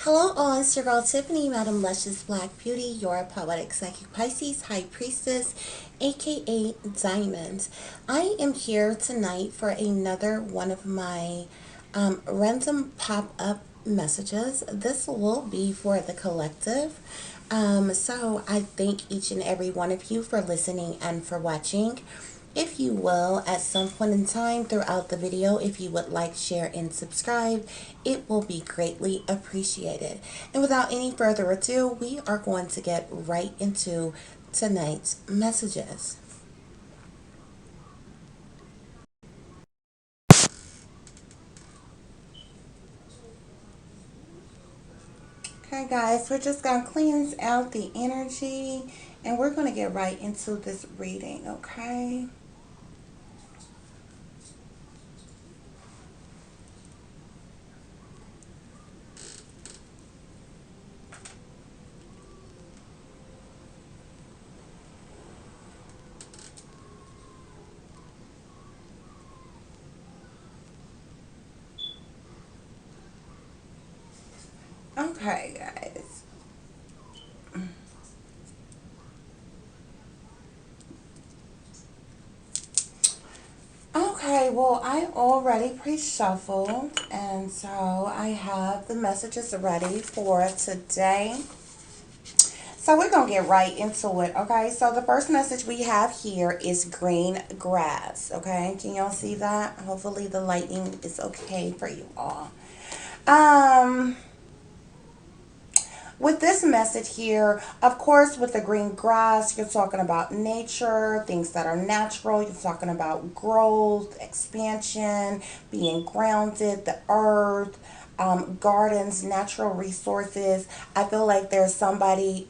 Hello all, it's your girl Tiffany, Madam Luscious Black Beauty, your poetic psychic Pisces High Priestess, aka Diamond. I am here tonight for another one of my random pop-up messages. This will be for the collective. So I thank each and every one of you for listening and for watching. If you will, at some point in time throughout the video, if you would like, share, and subscribe, it will be greatly appreciated. And without any further ado, we are going to get right into tonight's messages. Okay, guys, we're just going to cleanse out the energy and we're going to get right into this reading, okay? Okay, guys. Okay, well, I already pre-shuffled, and so I have the messages ready for today. So we're going to get right into it, okay? So the first message we have here is green grass, okay? Can y'all see that? Hopefully the lighting is okay for you all. Um, with this message here, of course, with the green grass, you're talking about nature, things that are natural. You're talking about growth, expansion, being grounded, the earth, gardens, natural resources. I feel like there's somebody,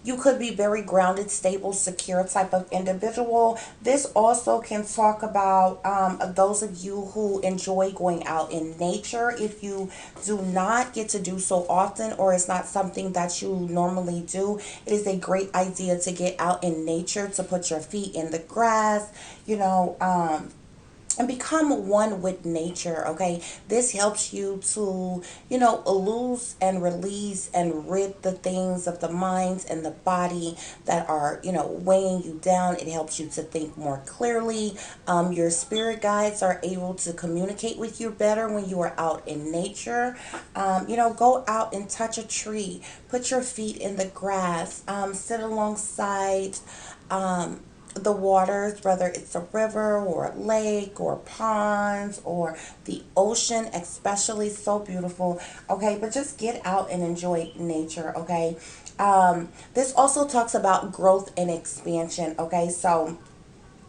you could be very grounded, stable, secure type of individual. This also can talk about those of you who enjoy going out in nature. If you do not get to do so often, or it's not something that you normally do, it is a great idea to get out in nature, to put your feet in the grass, and become one with nature. Okay, this helps you to lose and release and rid the things of the minds and the body that are weighing you down. It helps you to think more clearly. Your spirit guides are able to communicate with you better when you are out in nature. Go out and touch a tree, put your feet in the grass, sit alongside the waters, whether it's a river or a lake or ponds or the ocean, especially so beautiful. Okay, but just get out and enjoy nature. Okay, this also talks about growth and expansion. Okay, so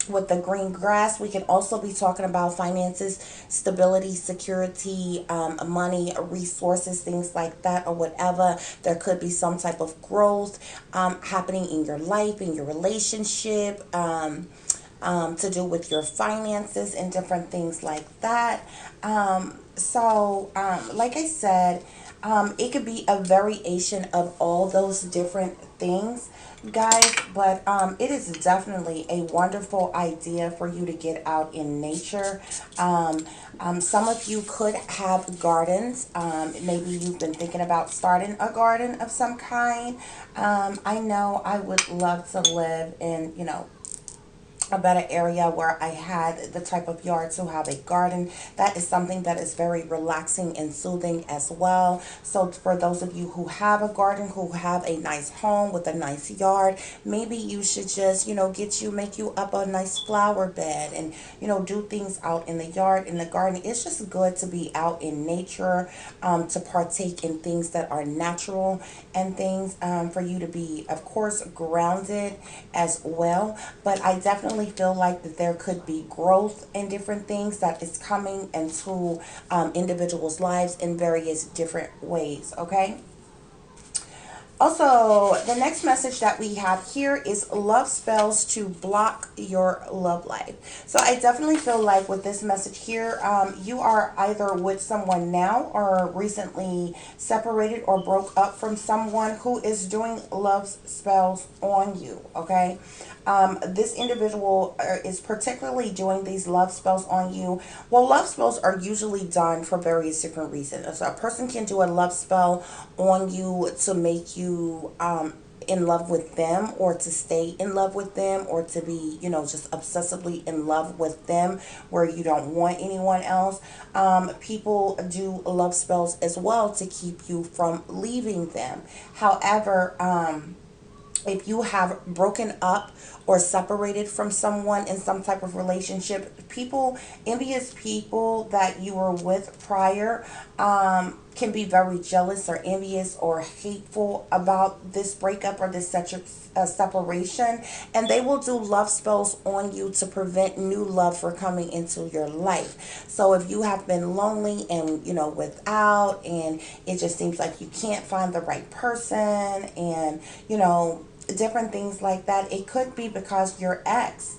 with the green grass, we can also be talking about finances, stability, security, money, resources, things like that, or whatever. There could be some type of growth happening in your life, in your relationship, to do with your finances and different things like that. Like I said, it could be a variation of all those different things, guys, but it is definitely a wonderful idea for you to get out in nature. Some of you could have gardens. Maybe you've been thinking about starting a garden of some kind. I know I would love to live in, a better area where I had the type of yard to have a garden. That is something that is very relaxing and soothing as well. So for those of you who have a garden, who have a nice home with a nice yard, maybe you should just, make you up a nice flower bed and, do things out in the yard, in the garden. It's just good to be out in nature, to partake in things that are natural and things, for you to be, of course, grounded as well. But I definitely feel like that there could be growth in different things that is coming into individuals' lives in various different ways. Okay. Also, the next message that we have here is love spells to block your love life. So I definitely feel like with this message here, you are either with someone now or recently separated or broke up from someone who is doing love spells on you. Okay. This individual is particularly doing these love spells on you. Well, love spells are usually done for various different reasons. So a person can do a love spell on you to make you in love with them, or to stay in love with them, or to be, just obsessively in love with them where you don't want anyone else. People do love spells as well to keep you from leaving them. However, if you have broken up or separated from someone in some type of relationship, envious people that you were with prior, can be very jealous or envious or hateful about this breakup or this separation, and they will do love spells on you to prevent new love from coming into your life. So if you have been lonely and without, and it just seems like you can't find the right person, and different things like that, it could be because your ex,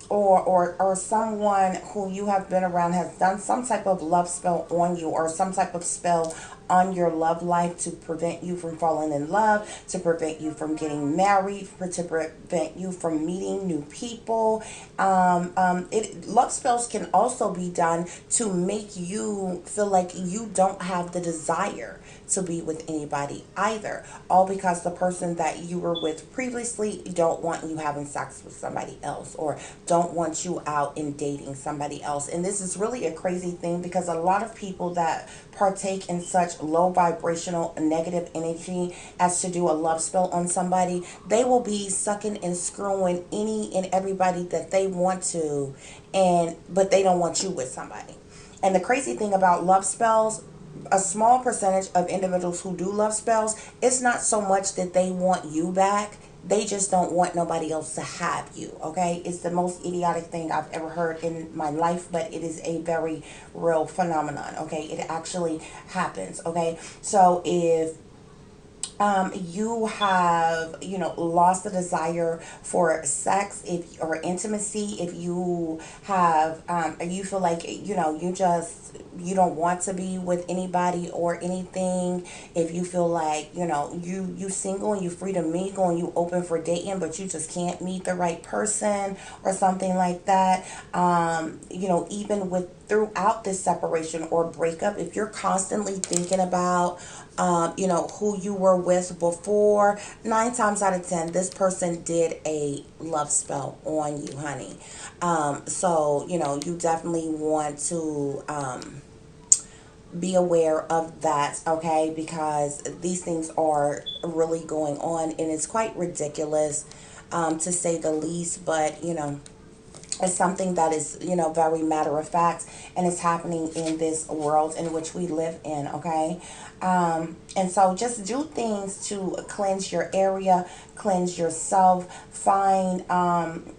or someone who you have been around has done some type of love spell on you, or some type of spell on your love life to prevent you from falling in love, to prevent you from getting married, to prevent you from meeting new people. Love spells can also be done to make you feel like you don't have the desire to be with anybody either, all because the person that you were with previously don't want you having sex with somebody else, or don't want you out and dating somebody else. And this is really a crazy thing, because a lot of people that partake in such low vibrational negative energy as to do a love spell on somebody, they will be sucking and screwing any and everybody that they want to, but they don't want you with somebody. And the crazy thing about love spells, a small percentage of individuals who do love spells, it's not so much that they want you back. They just don't want nobody else to have you, okay? It's the most idiotic thing I've ever heard in my life, but it is a very real phenomenon, okay? It actually happens, okay? So if you have lost the desire for sex, if or intimacy, if you have you feel like you don't want to be with anybody or anything, if you feel like you single and you free to mingle and you open for dating, but you just can't meet the right person or something like that, even with throughout this separation or breakup, if you're constantly thinking about who you were with before, 9 times out of 10, this person did a love spell on you, honey. So, you definitely want to be aware of that, okay? Because these things are really going on, and it's quite ridiculous, to say the least, but, it's something that is, very matter of fact, and it's happening in this world in which we live in, okay? And so just do things to cleanse your area, cleanse yourself, find,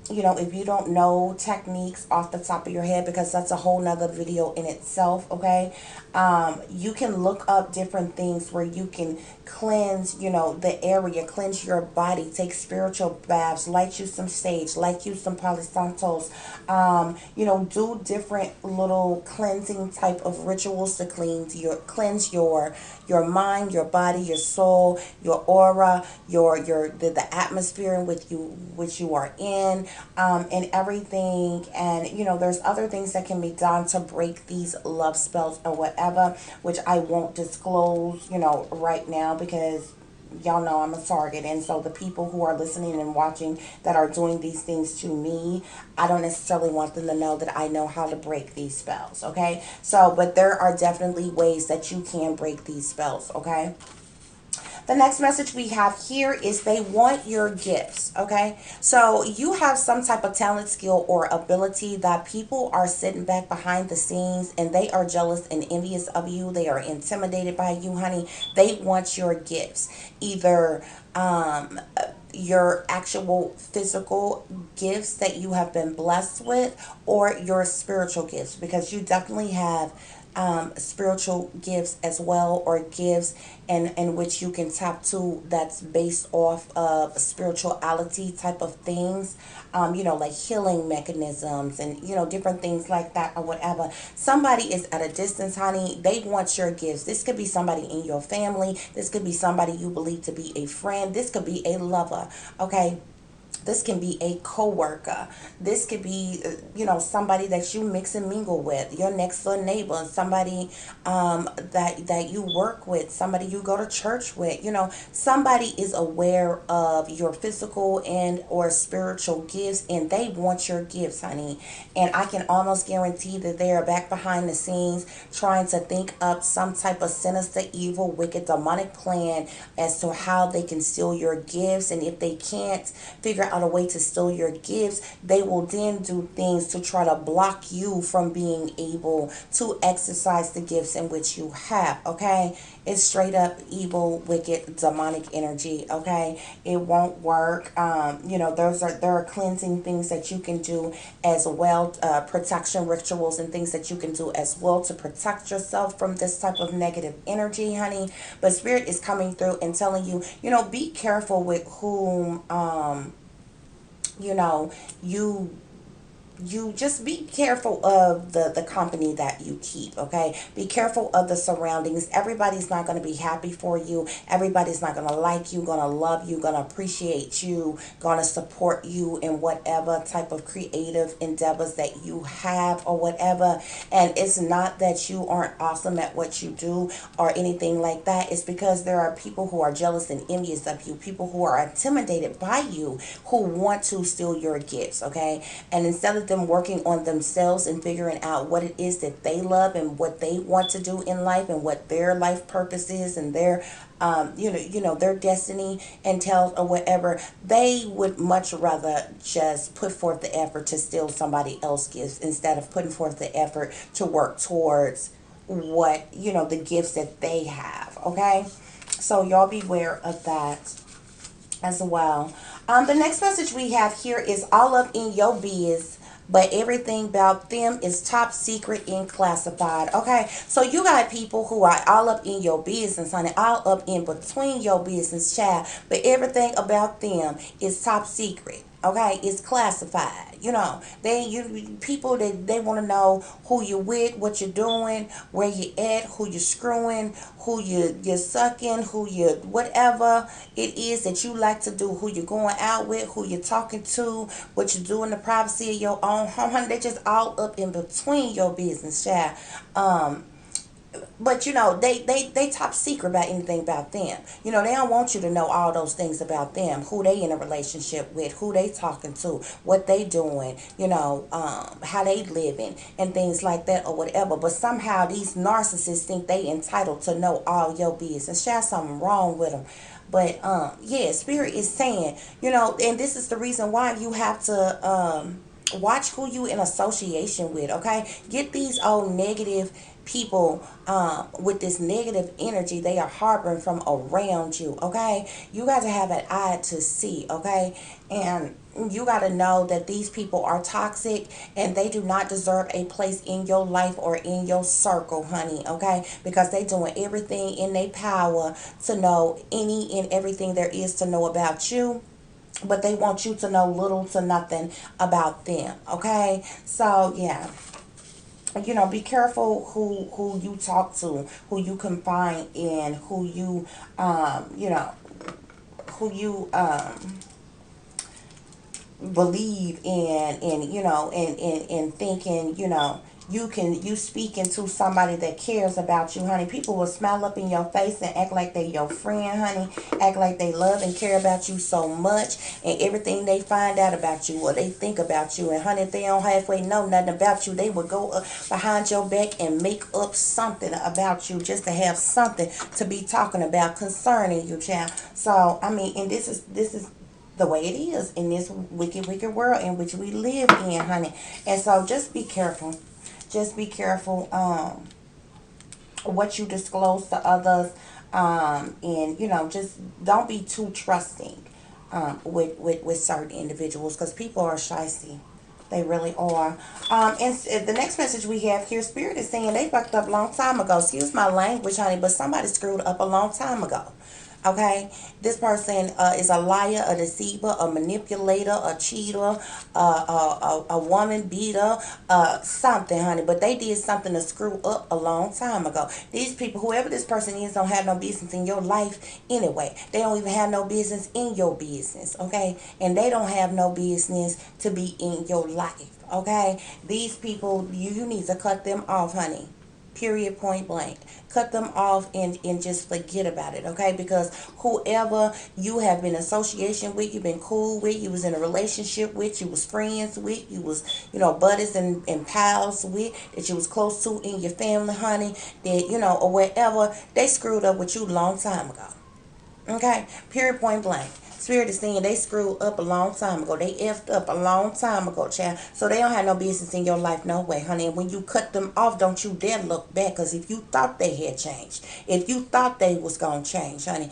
if you don't know techniques off the top of your head, because that's a whole nother video in itself, okay? You can look up different things where you can cleanse, the area, cleanse your body, take spiritual baths, light you some sage, light you some Palo Santos, do different little cleansing type of rituals to cleanse your mind, your body, your soul, your aura, the atmosphere in which you are in, and everything. And there's other things that can be done to break these love spells or whatever, which I won't disclose, right now, because y'all know I'm a target, and so the people who are listening and watching that are doing these things to me, I don't necessarily want them to know that I know how to break these spells, okay? So, but there are definitely ways that you can break these spells, okay? The next message we have here is they want your gifts, okay? So you have some type of talent, skill, or ability that people are sitting back behind the scenes and they are jealous and envious of you. They are intimidated by you, honey. They want your gifts. Either your actual physical gifts that you have been blessed with, or your spiritual gifts, because you definitely have spiritual gifts as well, or gifts in which you can tap to that's based off of spirituality type of things, like healing mechanisms and, different things like that or whatever. Somebody is at a distance, honey. They want your gifts. This could be somebody in your family. This could be somebody you believe to be a friend. This could be a lover, okay? This can be a coworker. This could be, somebody that you mix and mingle with, your next door neighbor, somebody that you work with, somebody you go to church with. Somebody is aware of your physical and or spiritual gifts, and they want your gifts, honey. And I can almost guarantee that they are back behind the scenes trying to think up some type of sinister, evil, wicked, demonic plan as to how they can steal your gifts. And if they can't figure out a way to steal your gifts, they will then do things to try to block you from being able to exercise the gifts in which you have, okay? It's straight up evil, wicked, demonic energy, okay? It won't work. There are cleansing things that you can do as well, protection rituals and things that you can do as well to protect yourself from this type of negative energy, honey. But Spirit is coming through and telling you, be careful with whom you just be careful of the company that you keep, okay? Be careful of the surroundings. Everybody's not going to be happy for you. Everybody's not going to like you, going to love you, going to appreciate you, going to support you in whatever type of creative endeavors that you have or whatever. And it's not that you aren't awesome at what you do or anything like that. It's because there are people who are jealous and envious of you, people who are intimidated by you, who want to steal your gifts, okay? And instead of them working on themselves and figuring out what it is that they love and what they want to do in life and what their life purpose is and their their destiny entails or whatever, they would much rather just put forth the effort to steal somebody else's gifts instead of putting forth the effort to work towards what the gifts that they have, okay? So y'all beware of that as well. The next message we have here is all up in your biz, but everything about them is top secret and classified. Okay, so you got people who are all up in your business, honey, all up in between your business, child, but everything about them is top secret. Okay, it's classified. People that they want to know who you with, what you're doing, where you at, who you screwing, who you're sucking, who you whatever it is that you like to do, who you're going out with, who you're talking to, what you do in the privacy of your own home. Honey, they just all up in between your business, child. But they top secret about anything about them. They don't want you to know all those things about them, who they in a relationship with, who they talking to, what they doing, how they living and things like that or whatever. But somehow these narcissists think they entitled to know all your business. There's something wrong with them. But Spirit is saying, and this is the reason why you have to watch who you in association with, okay? Get these old negative people with this negative energy they are harboring from around you, okay? You got to have an eye to see, okay? And you got to know that these people are toxic and they do not deserve a place in your life or in your circle, honey, okay? Because they doing everything in their power to know any and everything there is to know about you, but they want you to know little to nothing about them, okay? So yeah, be careful who you talk to, who you confide in, who you who you believe in, and and thinking, you speaking to somebody that cares about you, honey. People will smile up in your face and act like they your friend, honey. Act like they love and care about you so much, and everything they find out about you or they think about you. And honey, if they don't halfway know nothing about you, they will go up behind your back and make up something about you just to have something to be talking about concerning you, child. So I mean, and this is the way it is in this wicked, wicked world in which we live in, honey. And so just be careful. Just be careful what you disclose to others. And, just don't be too trusting with certain individuals because people are shysty. They really are. And the next message we have here, Spirit is saying they fucked up a long time ago. Excuse my language, honey, but somebody screwed up a long time ago. Okay, this person is a liar, a deceiver, a manipulator, a cheater, a woman beater, something, honey. But they did something to screw up a long time ago. These people, whoever this person is, don't have no business in your life anyway. They don't even have no business in your business, okay? And they don't have no business to be in your life, okay? These people, you need to cut them off, honey. Period, point blank. Cut them off and just forget about it, okay? Because whoever you have been in association with, you've been cool with, you was in a relationship with, you was friends with, you was, buddies and pals with, that you was close to in your family, honey, that, or wherever, they screwed up with you a long time ago. Okay, period, point blank. Spirit is saying they screwed up a long time ago. They effed up a long time ago, child. So they don't have no business in your life, no way, honey. And when you cut them off, don't you dare look back. Because if you thought they had changed, if you thought they was going to change, honey,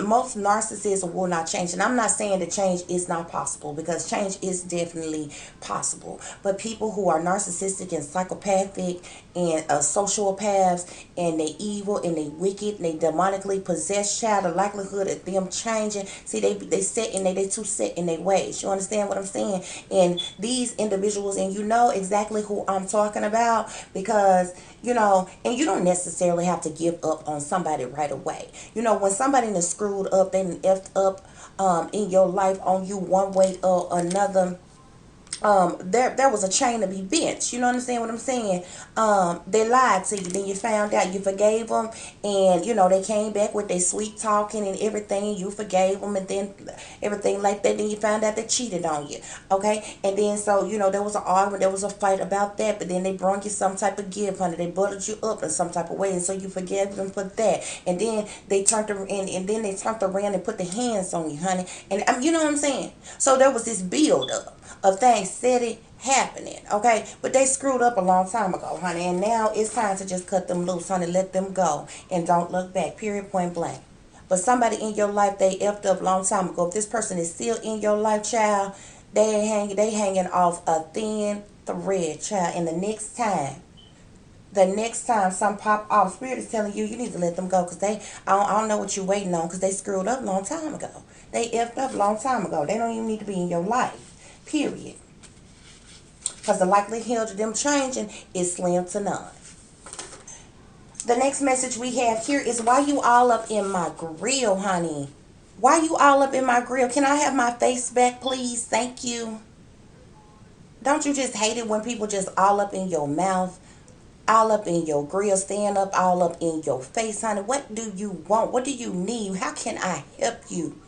most narcissists will not change. And I'm not saying that change is not possible, because change is definitely possible. But people who are narcissistic and psychopathic and sociopaths, and they evil and they wicked and they demonically possessed, child, the likelihood of them changing, see, they set and they too set in their ways. You understand what I'm saying? And these individuals, and you know exactly who I'm talking about, because and you don't necessarily have to give up on somebody right away. When somebody is screwed up, they effed up in your life on you one way or another. There was a chain of events. You know what what I'm saying? They lied to you, then you found out, you forgave them, and they came back with their sweet talking and everything. You forgave them, and then everything like that. Then you found out they cheated on you. Okay, and then so there was an argument, there was a fight about that, but then they brought you some type of gift, honey. They buttered you up in some type of way, and so you forgave them for that. And then they turned around and put their hands on you, honey. And you know what I'm saying? So there was this build up of things steady happening, okay? But they screwed up a long time ago, honey, and now it's time to just cut them loose, honey. Let them go and don't look back. Period, point blank. But somebody in your life, they effed up a long time ago. If this person is still in your life, child, they hanging off a thin thread, child. And the next time some pop off, Spirit is telling you need to let them go, because I don't know what you're waiting on, because they screwed up a long time ago. They effed up a long time ago. They don't even need to be in your life. Period. Because the likelihood of them changing is slim to none. The next message we have here is, why you all up in my grill, honey? Why you all up in my grill? Can I have my face back, please? Thank you. Don't you just hate it when people just all up in your mouth, all up in your grill, stand up all up in your face, honey? What do you want? What do you need? How can I help you?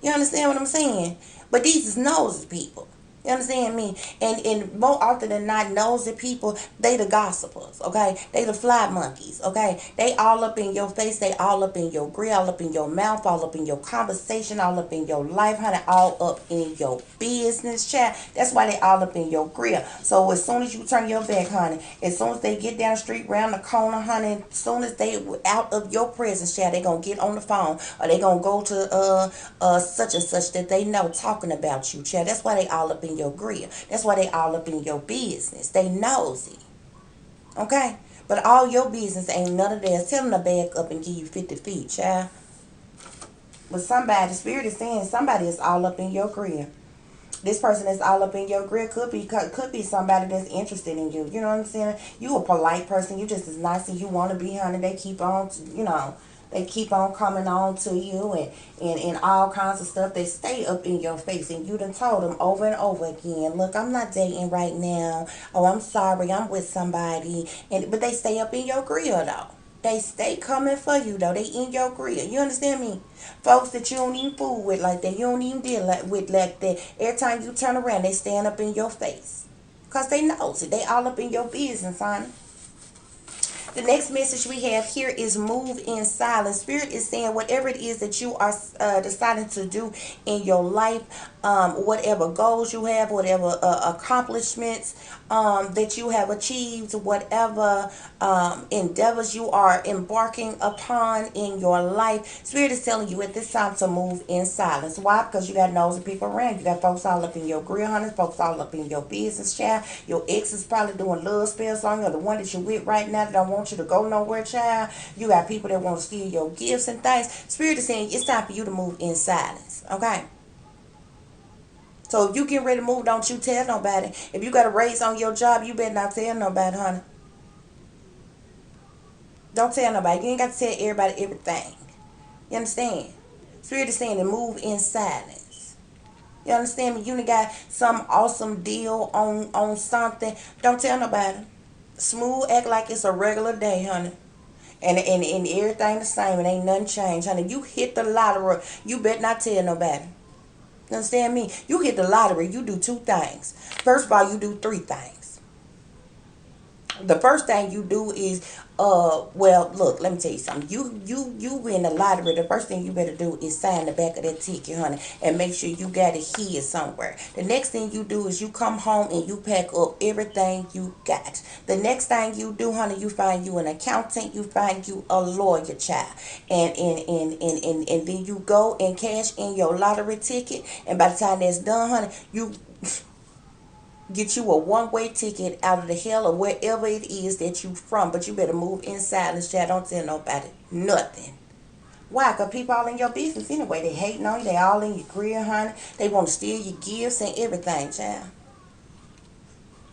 You understand what I'm saying? But these is nosy people. You understand me? And more often than not, nosy people, they the gossipers, okay? They the fly monkeys, okay? They all up in your face, they all up in your grill, all up in your mouth, all up in your conversation, all up in your life, honey, all up in your business, chat. That's why they all up in your grill. So as soon as you turn your back, honey, as soon as they get down the street, round the corner, honey, as soon as they out of your presence, chat, they gonna get on the phone, or they gonna go to such and such that they know talking about you, chat. That's why they all up in your grill. That's why they all up in your business. They nosy. Okay? But all your business ain't none of theirs. Tell them to back up and give you 50 feet, child. But somebody, Spirit is saying somebody is all up in your grill. This person that's all up in your grill could be somebody that's interested in you. You know what I'm saying? You a polite person. You just as nice as you want to be, honey. They keep on, they keep on coming on to you and all kinds of stuff. They stay up in your face, and you done told them over and over again, look, I'm not dating right now. Oh, I'm sorry, I'm with somebody. But they stay up in your grill, though. They stay coming for you, though. They in your grill. You understand me? Folks that you don't even fool with like that. You don't even deal with like that. Every time you turn around, they stand up in your face. Because they knows it. They all up in your business, honey. The next message we have here is move in silence. Spirit is saying whatever it is that you are deciding to do in your life, whatever goals you have, whatever accomplishments that you have achieved, whatever endeavors you are embarking upon in your life, Spirit is telling you at this time to move in silence. Why? Because you got nosy people around. You got folks all up in your grill, honey, folks all up in your business, child. Your ex is probably doing love spells on you, or the one that you're with right now that don't want you to go nowhere, child. You got people that want to steal your gifts and things. Spirit is saying it's time for you to move in silence. Okay? So if you get ready to move, don't you tell nobody. If you got a raise on your job, you better not tell nobody, honey. Don't tell nobody. You ain't got to tell everybody everything. You understand? Spirit is saying to move in silence. You understand me? You done got some awesome deal on something. Don't tell nobody. Smooth, act like it's a regular day, honey. And everything the same. It ain't nothing changed, honey. You hit the lottery. You better not tell nobody. You understand me? You hit the lottery. You do two things. First of all, you do three things. The first thing you do is well, look, let me tell you something. You win the lottery. The first thing you better do is sign the back of that ticket, honey, and make sure you got it here somewhere. The next thing you do is you come home and you pack up everything you got. The next thing you do, honey, you find you an accountant, you find you a lawyer, child, and then you go and cash in your lottery ticket, and by the time that's done, honey, you get you a one-way ticket out of the hell or wherever it is that you from. But you better move in silence, child. Don't tell nobody nothing. Why? Because people all in your business anyway. They hating on you. They all in your career, honey. They want to steal your gifts and everything, child.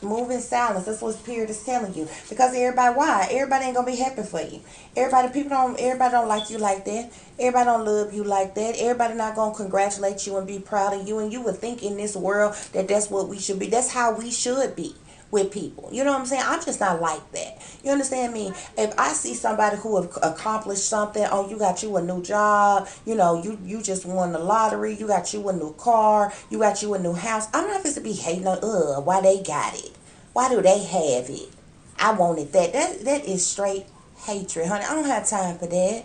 Move in silence. That's what Spirit is telling you. Because everybody, why? Everybody ain't gonna be happy for you. Everybody don't like you like that. Everybody don't love you like that. Everybody not gonna congratulate you and be proud of you. And you would think in this world that that's what we should be. That's how we should be with people. You know what I'm saying? I'm just not like that. You understand me? If I see somebody who have accomplished something, oh, you got you a new job, you just won the lottery, you got you a new car, you got you a new house. I'm not supposed to be hating on why they got it. Why do they have it? I wanted that. That is straight hatred, honey. I don't have time for that.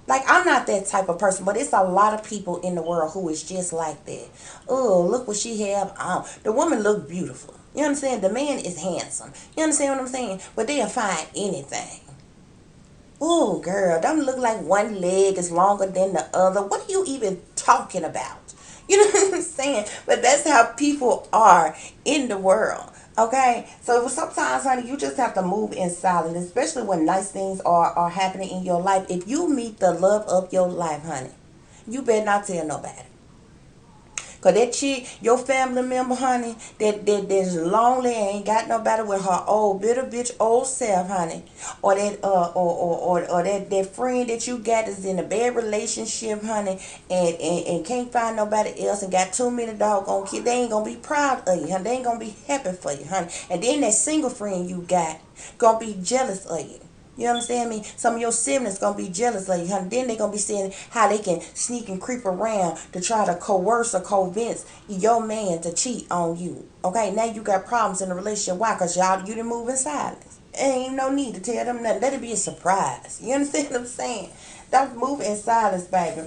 Like, I'm not that type of person, but it's a lot of people in the world who is just like that. Oh, look what she have on. The woman look beautiful. You understand? The man is handsome. You understand what I'm saying? But they'll find anything. Oh, girl, don't look like one leg is longer than the other. What are you even talking about? You know what I'm saying? But that's how people are in the world. Okay, so sometimes, honey, you just have to move in silence, especially when nice things are happening in your life. If you meet the love of your life, honey, you better not tell nobody. Cause that chick, your family member, honey, that's lonely and ain't got nobody with her old bitter bitch old self, honey, or that or that friend that you got is in a bad relationship, honey, and can't find nobody else and got too many doggone kids. They ain't gonna be proud of you, honey. They ain't gonna be happy for you, honey. And then that single friend you got gonna be jealous of you. You understand me? Some of your siblings gonna be jealous of you, honey. Then they gonna be saying how they can sneak and creep around to try to coerce or convince your man to cheat on you. Okay, now you got problems in the relationship. Why? Cause you didn't move in silence. Ain't no need to tell them nothing. Let it be a surprise. You understand what I'm saying? Don't move in silence, baby.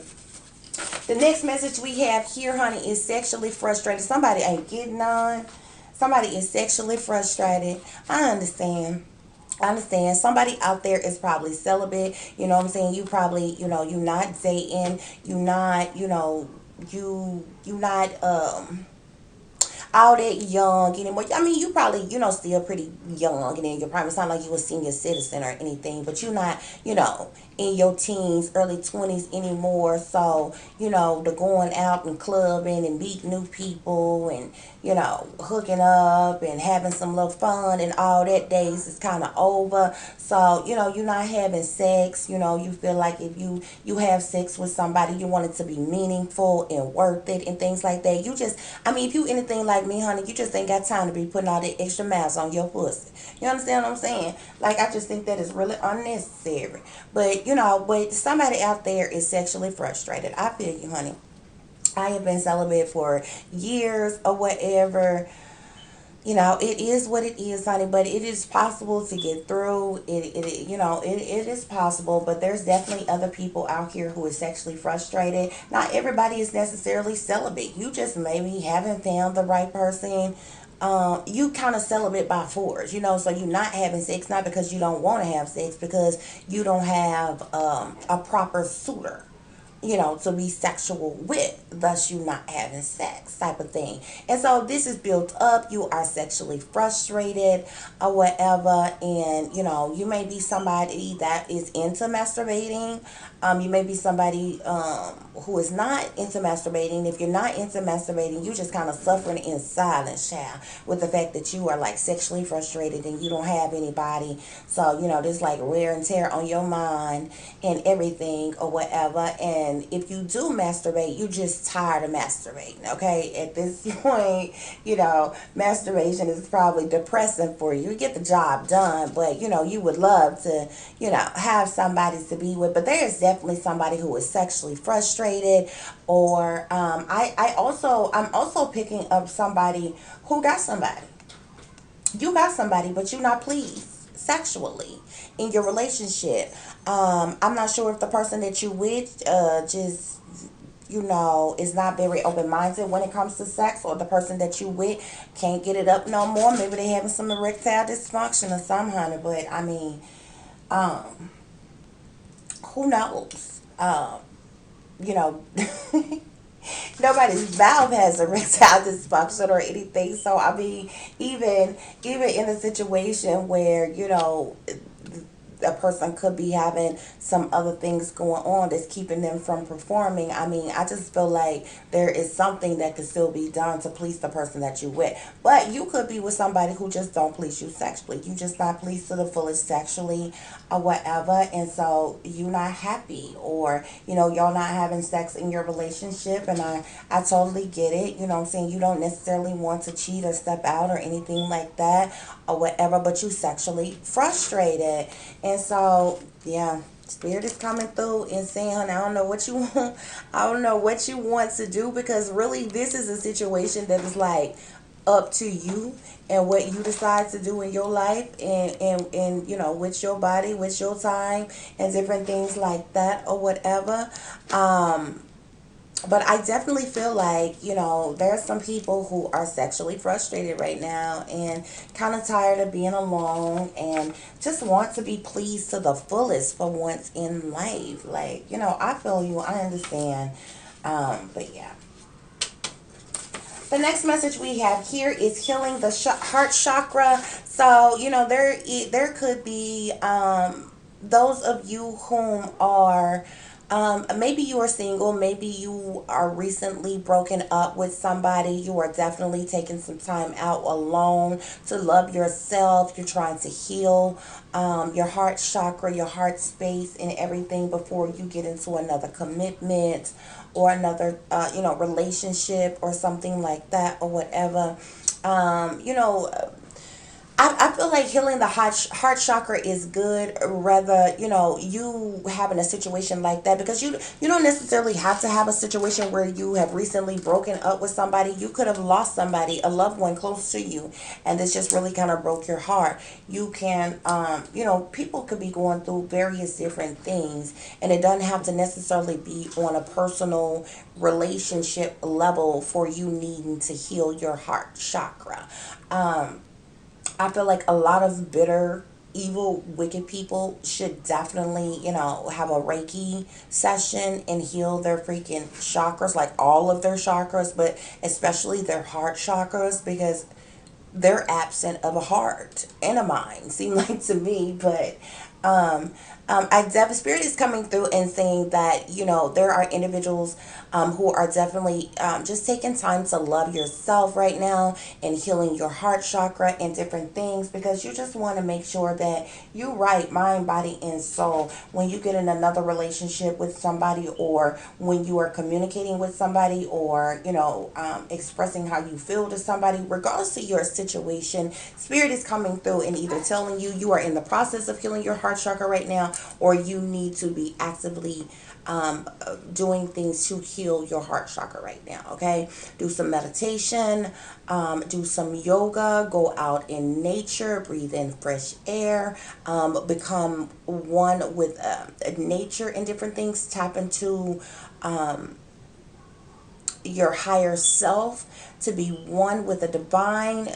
The next message we have here, honey, is sexually frustrated. Somebody ain't getting on. Somebody is sexually frustrated. I understand. I understand somebody out there is probably celibate. You know what I'm saying? You probably, you not dating. You not, you not all that young anymore. I mean, you probably, still pretty young, and then you probably sound like you a senior citizen or anything, but you're not, in your teens, early 20s anymore. So, the going out and clubbing and meeting new people and, hooking up and having some little fun and all that days is kind of over. So, you're not having sex. You feel like if you have sex with somebody, you want it to be meaningful and worth it and things like that. If you anything like me, honey, you just ain't got time to be putting all the extra miles on your pussy. You understand what I'm saying? Like, I just think that is really unnecessary. But somebody out there is sexually frustrated. I feel you, honey. I have been celibate for years or whatever. It is what it is, honey, but it is possible to get through. It is possible, but there's definitely other people out here who are sexually frustrated. Not everybody is necessarily celibate. You just maybe haven't found the right person. You kind of celibate by force, so you're not having sex, not because you don't want to have sex, because you don't have a proper suitor, to be sexual with, thus you not having sex type of thing. And so this is built up. You are sexually frustrated or whatever, and you may be somebody that is into masturbating. You may be somebody who is not into masturbating. If you're not into masturbating, you just kind of suffering in silence, child, with the fact that you are like sexually frustrated and you don't have anybody. So there's like wear and tear on your mind and everything or whatever. And if you do masturbate, you just tired of masturbating. Okay, at this point, masturbation is probably depressing for you. You get the job done, but you would love to have somebody to be with. But there is definitely somebody who is sexually frustrated, or I'm also picking up somebody who got somebody. You got somebody, but you're not pleased sexually in your relationship. I'm not sure if the person that you with just is not very open minded when it comes to sex, or the person that you with can't get it up no more. Maybe they having some erectile dysfunction or something, honey. But I mean, um, who knows? You know, Nobody's valve has erectile dysfunction or anything. So I mean, even in a situation where a person could be having some other things going on that's keeping them from performing. I mean, I just feel like there is something that could still be done to please the person that you with. But you could be with somebody who just don't please you sexually. You just not pleased to the fullest sexually or whatever, and so you not happy, or y'all not having sex in your relationship. And I totally get it. You know what I'm saying? You don't necessarily want to cheat or step out or anything like that or whatever, but you sexually frustrated. And so, yeah, spirit is coming through and saying, honey, I don't know what you want. I don't know what you want to do, because really this is a situation that is like up to you and what you decide to do in your life, and with your body, with your time, and different things like that or whatever. But I definitely feel like, there's some people who are sexually frustrated right now and kind of tired of being alone and just want to be pleased to the fullest for once in life. Like, I feel you, I understand. But yeah. The next message we have here is healing the heart chakra. So, there could be those of you whom are maybe you are single, maybe you are recently broken up with somebody. You are definitely taking some time out alone to love yourself. You're trying to heal your heart chakra, your heart space, and everything before you get into another commitment or another, relationship or something like that or whatever. Um, you know, I feel like healing the heart chakra is good, rather, you having a situation like that, because you don't necessarily have to have a situation where you have recently broken up with somebody. You could have lost somebody, a loved one close to you, and this just really kind of broke your heart. You can, people could be going through various different things, and it doesn't have to necessarily be on a personal relationship level for you needing to heal your heart chakra. Um, I feel like a lot of bitter, evil, wicked people should definitely, have a Reiki session and heal their freaking chakras, like all of their chakras, but especially their heart chakras, because they're absent of a heart and a mind, seem like to me. But um, spirit is coming through and saying that there are individuals who are definitely just taking time to love yourself right now and healing your heart chakra and different things, because you just want to make sure that you right mind, body, and soul when you get in another relationship with somebody, or when you are communicating with somebody, or expressing how you feel to somebody, regardless of your situation. Spirit is coming through and either telling you you are in the process of healing your heart heart chakra right now, or you need to be actively doing things to heal your heart chakra right now. Okay, do some meditation, do some yoga, go out in nature, breathe in fresh air, become one with nature and different things. Tap into your higher self, to be one with the divine,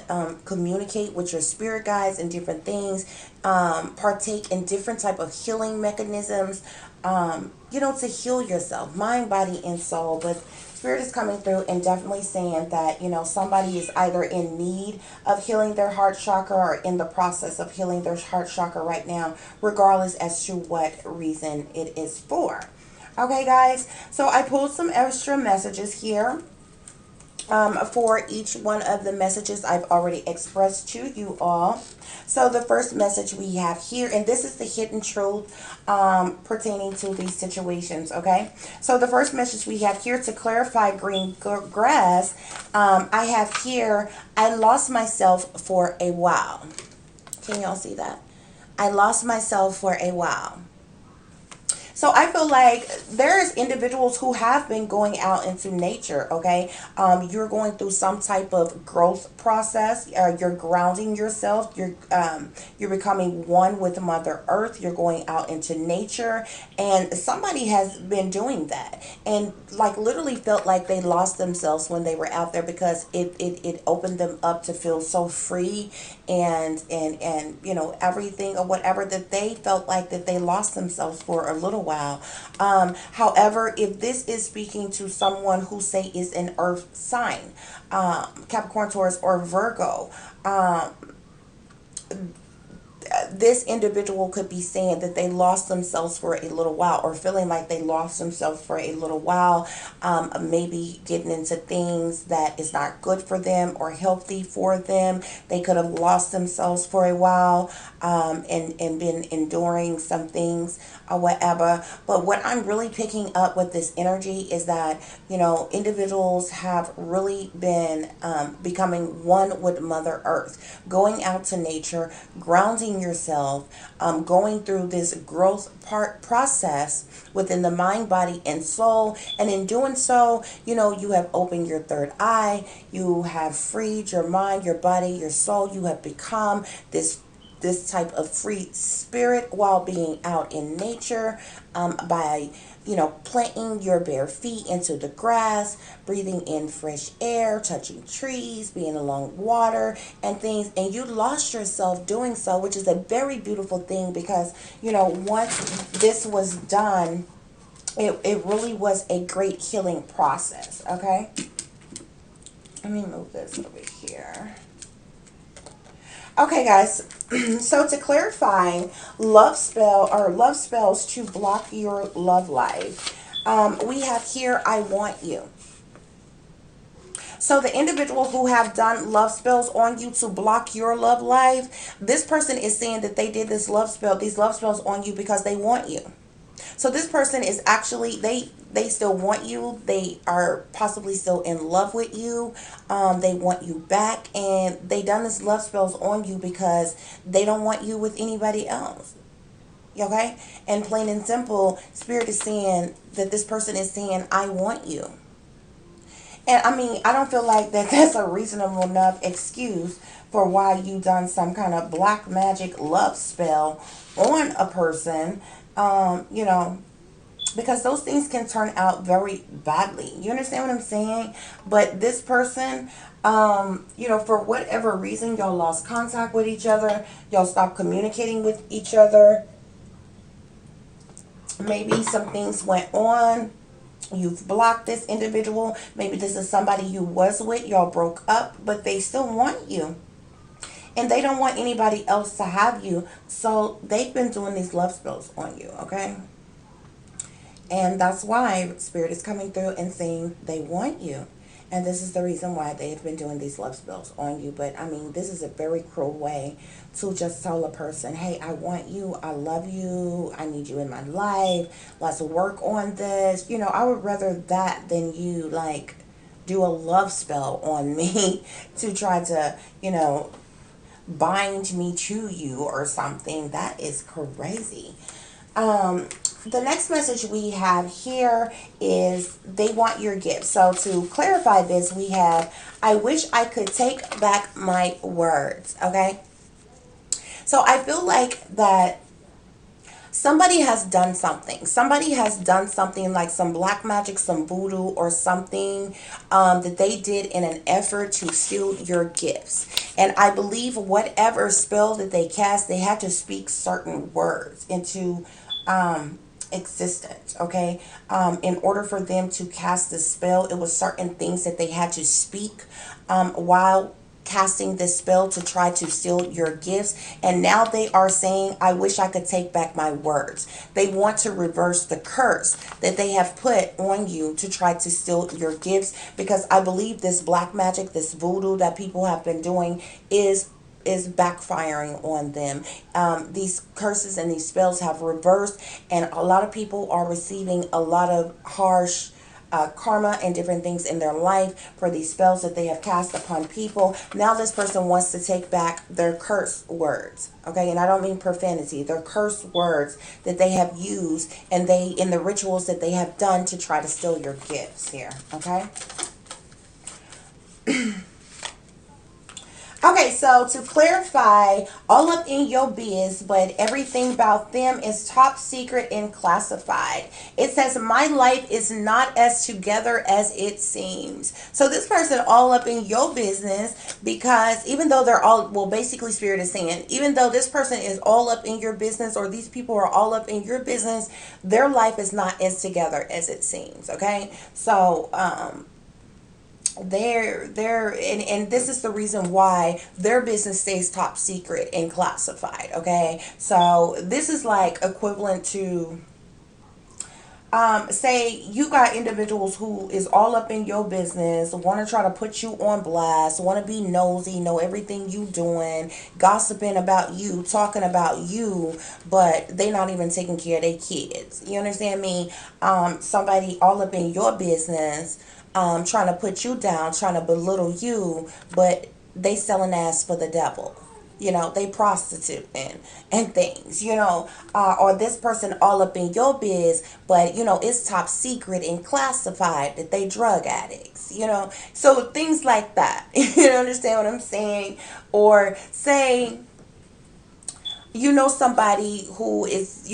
communicate with your spirit guides and different things, partake in different type of healing mechanisms, to heal yourself, mind, body, and soul. But spirit is coming through and definitely saying that, somebody is either in need of healing their heart chakra or in the process of healing their heart chakra right now, regardless as to what reason it is for. Okay, guys, so I pulled some extra messages here, for each one of the messages I've already expressed to you all. So the first message we have here, and this is the hidden truth pertaining to these situations, okay? So the first message we have here, to clarify green grass, I have here, I lost myself for a while. Can y'all see that? I lost myself for a while. So I feel like there's individuals who have been going out into nature. Okay, you're going through some type of growth process. You're grounding yourself. You're becoming one with Mother Earth. You're going out into nature, and somebody has been doing that, and like literally felt like they lost themselves when they were out there, because it opened them up to feel so free, and everything or whatever, that they felt like that they lost themselves for a little while. However, if this is speaking to someone who say is an earth sign, Capricorn, Taurus, or Virgo, this individual could be saying that they lost themselves for a little while, or feeling like they lost themselves for a little while, maybe getting into things that is not good for them or healthy for them. They could have lost themselves for a while, and been enduring some things or whatever. But what I'm really picking up with this energy is that, individuals have really been becoming one with Mother Earth, going out to nature, grounding yourself, going through this growth process within the mind, body, and soul. And in doing so, you have opened your third eye, you have freed your mind, your body, your soul. You have become this type of free spirit while being out in nature, by planting your bare feet into the grass, breathing in fresh air, touching trees, being along water and things. And you lost yourself doing so, which is a very beautiful thing, because once this was done, it really was a great healing process. Okay, let me move this over here. Okay, guys. So to clarify, love spells to block your love life. We have here, I want you. So the individual who have done love spells on you to block your love life, this person is saying that they did these love spells on you because they want you. So this person is actually, they still want you. They are possibly still in love with you. They want you back, and they done this love spells on you because they don't want you with anybody else. Okay? And plain and simple, Spirit is saying that this person is saying, I want you. And I mean, I don't feel like that's a reasonable enough excuse for why you done some kind of black magic love spell on a person. Because those things can turn out very badly. You understand what I'm saying? But this person, for whatever reason, y'all lost contact with each other. Y'all stopped communicating with each other. Maybe some things went on. You've blocked this individual. Maybe this is somebody you was with. Y'all broke up, but they still want you. And they don't want anybody else to have you. So they've been doing these love spells on you, okay? And that's why Spirit is coming through and saying they want you. And this is the reason why they've been doing these love spells on you. But I mean, this is a very cruel way to just tell a person, hey, I want you, I love you, I need you in my life, let's work on this. I would rather that than you do a love spell on me to try to, bind me to you or something. That is crazy. Um, the next message we have here is they want your gift. So to clarify this, we have, I wish I could take back my words. Okay. So I feel like that somebody has done something. Somebody has done something like some black magic, some voodoo, or something that they did in an effort to steal your gifts. And I believe whatever spell that they cast, they had to speak certain words into existence. Okay, in order for them to cast the spell, it was certain things that they had to speak while casting this spell to try to steal your gifts. And now they are saying, I wish I could take back my words. They want to reverse the curse that they have put on you to try to steal your gifts, because I believe this black magic, this voodoo that people have been doing is backfiring on them. These curses and these spells have reversed, and a lot of people are receiving a lot of harsh karma and different things in their life for these spells that they have cast upon people. Now this person wants to take back their curse words. Okay, and I don't mean profanity. Their curse words that they have used, and they in the rituals that they have done to try to steal your gifts here. Okay. Okay, so to clarify, all up in your biz, but everything about them is top secret and classified. It says, my life is not as together as it seems. So this person all up in your business, because even though they're all, well, basically Spirit is saying, even though this person is all up in your business, or these people are all up in your business, their life is not as together as it seems. Okay, so they're and this is the reason why their business stays top secret and classified. Okay, so this is like equivalent to say you got individuals who is all up in your business, want to try to put you on blast, want to be nosy, know everything you doing, gossiping about you, talking about you, but they not even taking care of their kids. You understand me? Somebody all up in your business, trying to put you down, trying to belittle you, but they selling ass for the devil. You know, they prostitute and things, or this person all up in your biz, but it's top secret and classified that they drug addicts, so things like that. You understand what I'm saying? Or say somebody who is,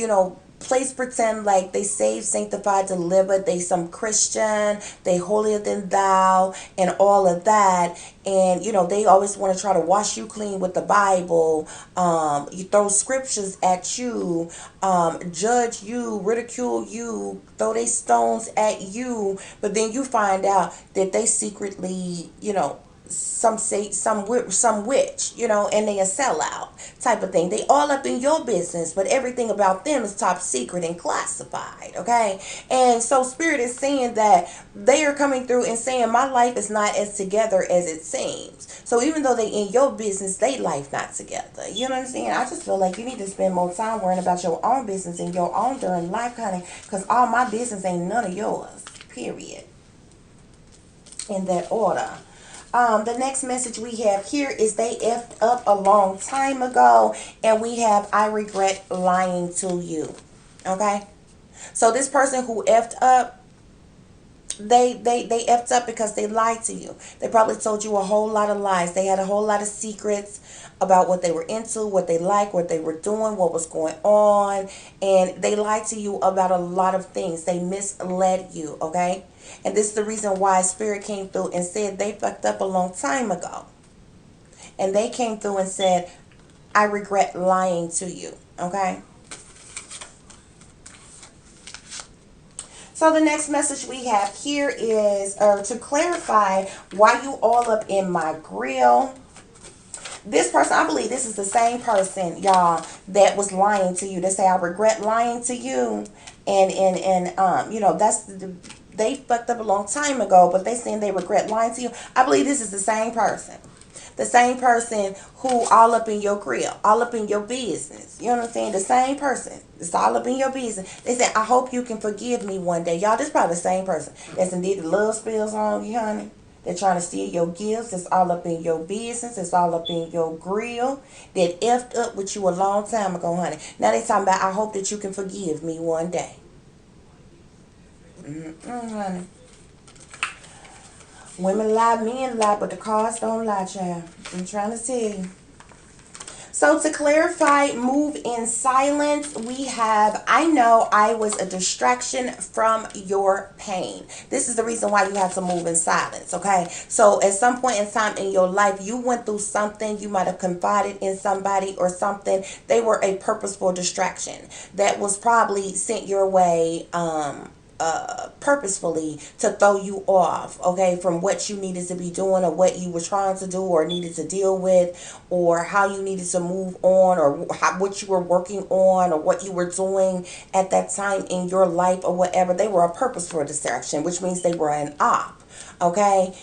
place pretend like they saved, sanctified, delivered, they some Christian, they holier than thou, and all of that. And they always want to try to wash you clean with the Bible. You throw scriptures at you, judge you, ridicule you, throw they stones at you, but then you find out that they secretly, some say some witch, and they a sellout type of thing. They all up in your business, but everything about them is top secret and classified. Okay, and so Spirit is saying that they are coming through and saying my life is not as together as it seems. So even though they in your business, they life not together. You know what I'm saying? I just feel like you need to spend more time worrying about your own business and your own during life, honey, because all my business ain't none of yours. Period. In that order. The next message we have here is they effed up a long time ago, and we have I regret lying to you. Okay, so this person who effed up, they effed up because they lied to you. They probably told you a whole lot of lies. They had a whole lot of secrets about what they were into, what they liked, what they were doing, what was going on, and they lied to you about a lot of things. They misled you. Okay. And this is the reason why Spirit came through and said they fucked up a long time ago. And they came through and said, I regret lying to you. Okay? So the next message we have here is to clarify why you all up in my grill. This person, I believe this is the same person, y'all, that was lying to you. They say, I regret lying to you. And that's they fucked up a long time ago, but they saying they regret lying to you. I believe this is the same person. The same person who all up in your grill, all up in your business. You know what I'm saying? The same person. It's all up in your business. They said, I hope you can forgive me one day. Y'all, this probably the same person that's indeed the love spills on you, honey. They're trying to steal your gifts. It's all up in your business. It's all up in your grill. That effed up with you a long time ago, honey. Now they talking about, I hope that you can forgive me one day. Honey. Women lie, men lie, but the cards don't lie, child. I'm trying to tell you. So to clarify, move in silence, we have, I know I was a distraction from your pain. This is the reason why you have to move in silence, okay? So at some point in time in your life, you went through something, you might have confided in somebody or something. They were a purposeful distraction that was probably sent your way, purposefully to throw you off, okay, from what you needed to be doing or what you were trying to do or needed to deal with or how you needed to move on or what you were working on or what you were doing at that time in your life or whatever. They were a purposeful distraction, which means they were an op, okay,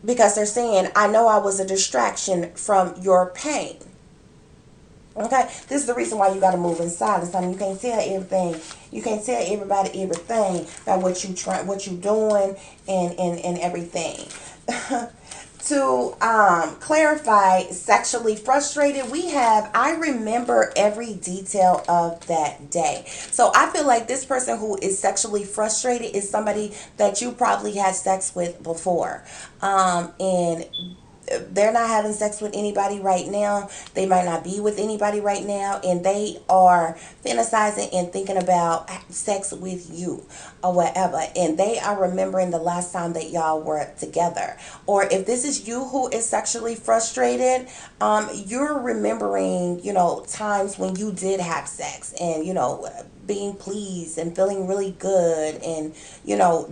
because they're saying, I know I was a distraction from your pain. Okay, this is the reason why you got to move in silence. I mean, you can't tell everything. You can't tell everybody everything about what you try, what you doing, and everything. To clarify, sexually frustrated, we have, I remember every detail of that day. So I feel like this person who is sexually frustrated is somebody that you probably had sex with before, and they're not having sex with anybody right now. They might not be with anybody right now, and they are fantasizing and thinking about sex with you or whatever. And they are remembering the last time that y'all were together. Or if this is you who is sexually frustrated, you're remembering, times when you did have sex and, being pleased and feeling really good and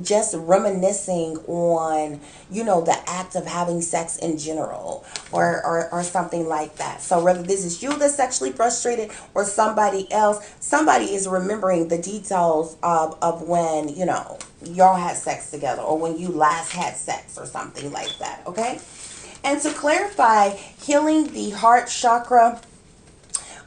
just reminiscing on the act of having sex in general or something like that. So whether this is you that's sexually frustrated or somebody else, somebody is remembering the details of when y'all had sex together or when you last had sex or something like that. Okay. And to clarify, healing the heart chakra,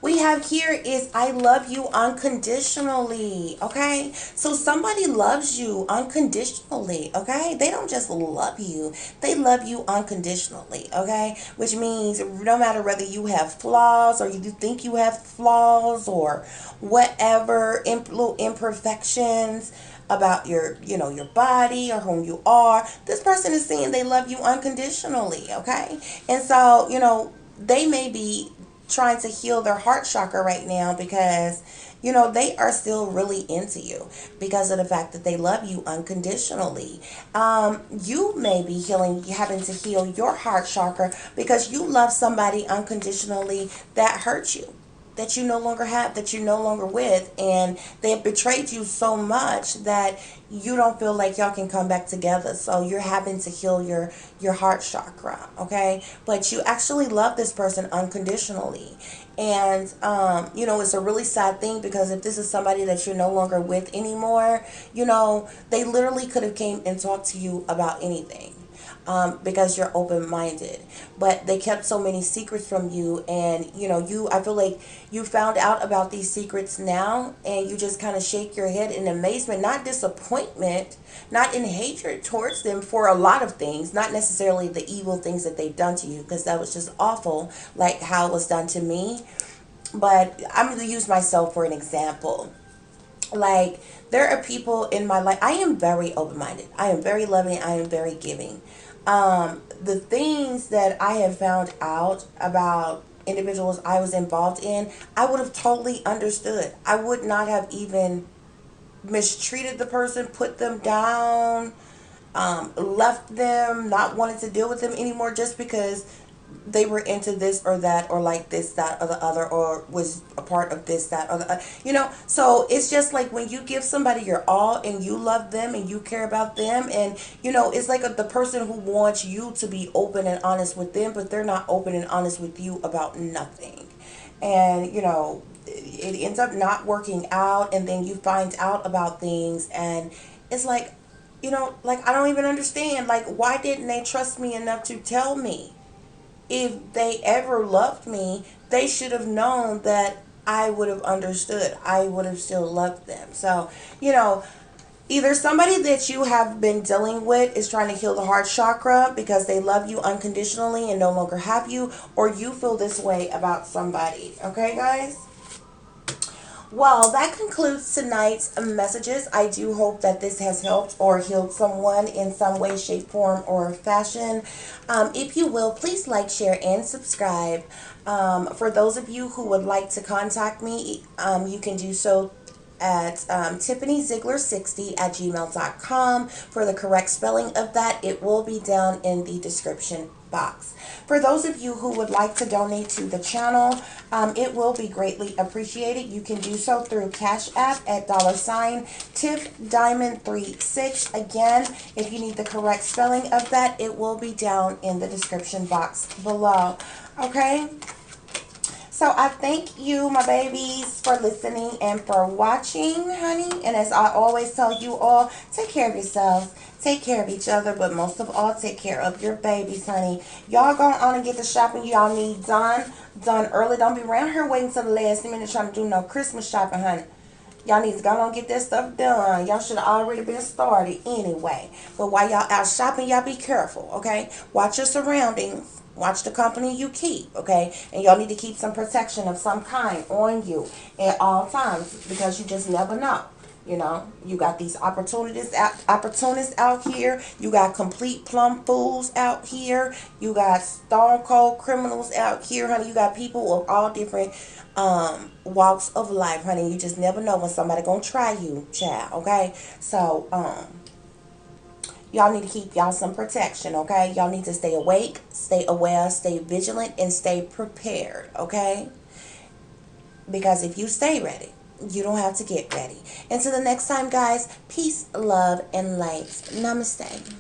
we have here is I love you unconditionally. Okay. So somebody loves you unconditionally. Okay. They don't just love you, they love you unconditionally. Okay. Which means no matter whether you have flaws or you think you have flaws or whatever, little imperfections about your body or whom you are, this person is saying they love you unconditionally. Okay. And so they may be trying to heal their heart chakra right now because they are still really into you because of the fact that they love you unconditionally. You may be having to heal your heart chakra because you love somebody unconditionally that hurt you, that you no longer have, that you're no longer with, and they have betrayed you so much that you don't feel like y'all can come back together. So you're having to heal your heart chakra, okay? But you actually love this person unconditionally. And it's a really sad thing because if this is somebody that you're no longer with anymore, they literally could have came and talked to you about anything, because you're open minded. But they kept so many secrets from you, and I feel like you found out about these secrets now, and you just kind of shake your head in amazement, not disappointment, not in hatred towards them for a lot of things, not necessarily the evil things that they've done to you, because that was just awful, like how it was done to me. But I'm going to use myself for an example. Like, there are people in my life. I am very open minded. I am very loving. I am very giving. The things that I have found out about individuals I was involved in, I would have totally understood. I would not have even mistreated the person, put them down, left them, not wanting to deal with them anymore just because they were into this or that or like this, that, or the other, or was a part of this, that, or the other. So it's just like when you give somebody your all and you love them and you care about them, and it's like the person who wants you to be open and honest with them, but they're not open and honest with you about nothing. And it ends up not working out, and then you find out about things, and it's like, like, I don't even understand, like, why didn't they trust me enough to tell me? If they ever loved me, they should have known that I would have understood. I would have still loved them. So, Either somebody that you have been dealing with is trying to heal the heart chakra because they love you unconditionally and no longer have you, or you feel this way about somebody. Okay, guys? Well, that concludes tonight's messages. I do hope that this has helped or healed someone in some way, shape, form, or fashion. If you will, please like, share, and subscribe. For those of you who would like to contact me, you can do so at tiffanyziegler60 at gmail.com. For the correct spelling of that, it will be down in the description box. For those of you who would like to donate to the channel, it will be greatly appreciated. You can do so through Cash App at $Tiff Diamond 36. Again, if you need the correct spelling of that, it will be down in the description box below. Okay? So I thank you, my babies, for listening and for watching, honey. And as I always tell you all, take care of yourselves, take care of each other, but most of all, take care of your babies, honey. Y'all go on and get the shopping y'all need done early. Don't be around here waiting till the last minute trying to do no Christmas shopping, honey. Y'all need to go on and get that stuff done. Y'all should have already been started anyway. But while y'all out shopping, y'all be careful, okay? Watch your surroundings. Watch the company you keep, okay? And y'all need to keep some protection of some kind on you at all times because you just never know. You know, you got these opportunists out here. You got complete plum fools out here. You got stone cold criminals out here, honey. You got people of all different walks of life, honey. You just never know when somebody gonna try you, child. Okay, so y'all need to keep y'all some protection. Okay, y'all need to stay awake, stay aware, stay vigilant, and stay prepared. Okay, because if you stay ready, you don't have to get ready. Until the next time, guys, peace, love, and light. Namaste.